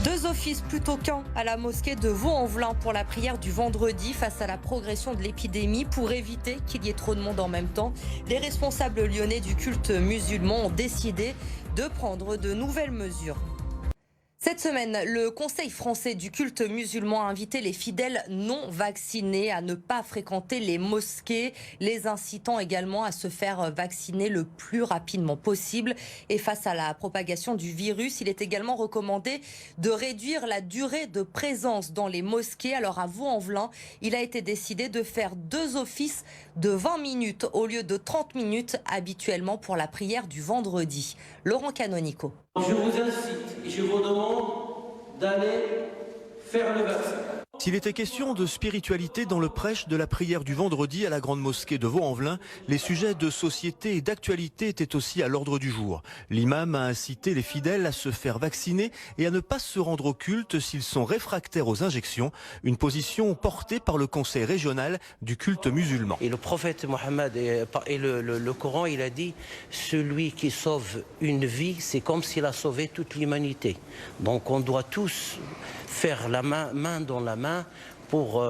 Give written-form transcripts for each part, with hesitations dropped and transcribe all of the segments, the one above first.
2 offices plutôt qu'un à la mosquée de Vaux-en-Velin pour la prière du vendredi face à la progression de l'épidémie. Pour éviter qu'il y ait trop de monde en même temps, les responsables lyonnais du culte musulman ont décidé de prendre de nouvelles mesures. Cette semaine, le Conseil français du culte musulman a invité les fidèles non vaccinés à ne pas fréquenter les mosquées, les incitant également à se faire vacciner le plus rapidement possible. Et face à la propagation du virus, il est également recommandé de réduire la durée de présence dans les mosquées. Alors à Vaux-en-Velin, il a été décidé de faire 2 offices de 20 minutes au lieu de 30 minutes habituellement pour la prière du vendredi. Laurent Canonico. Je vous incite et je vous demande d'aller faire le vaccin. S'il était question de spiritualité dans le prêche de la prière du vendredi à la grande mosquée de Vaux-en-Velin, les sujets de société et d'actualité étaient aussi à l'ordre du jour. L'imam a incité les fidèles à se faire vacciner et à ne pas se rendre au culte s'ils sont réfractaires aux injections, une position portée par le conseil régional du culte musulman. Et le prophète Mohammed et le Coran, il a dit « Celui qui sauve une vie, c'est comme s'il a sauvé toute l'humanité ». Donc on doit tous faire la main dans la main pour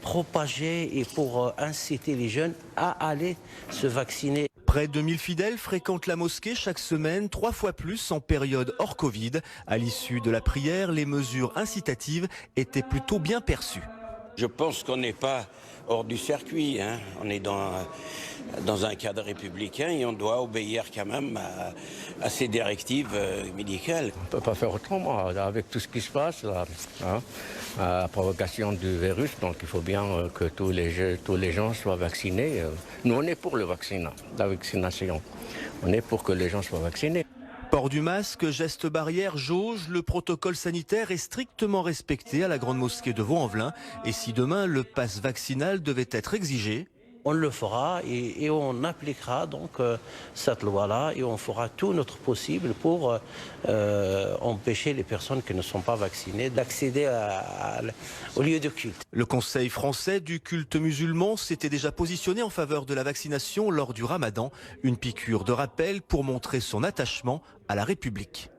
propager et pour inciter les jeunes à aller se vacciner. Près de 1000 fidèles fréquentent la mosquée chaque semaine, 3 fois plus en période hors Covid. À l'issue de la prière, les mesures incitatives étaient plutôt bien perçues. Je pense qu'on n'est pas hors du circuit, hein. On est dans un cadre républicain et on doit obéir quand même à ces directives médicales. On ne peut pas faire autrement avec tout ce qui se passe là, hein, la propagation du virus. Donc il faut bien que tous les gens soient vaccinés. Nous on est pour le vaccin, la vaccination. On est pour que les gens soient vaccinés. Port du masque, geste barrière, jauge, le protocole sanitaire est strictement respecté à la grande mosquée de Vaux-en-Velin. Et si demain le pass vaccinal devait être exigé, on le fera et on appliquera donc cette loi-là et on fera tout notre possible pour empêcher les personnes qui ne sont pas vaccinées d'accéder au lieu de culte. Le Conseil français du culte musulman s'était déjà positionné en faveur de la vaccination lors du Ramadan, une piqûre de rappel pour montrer son attachement à la République.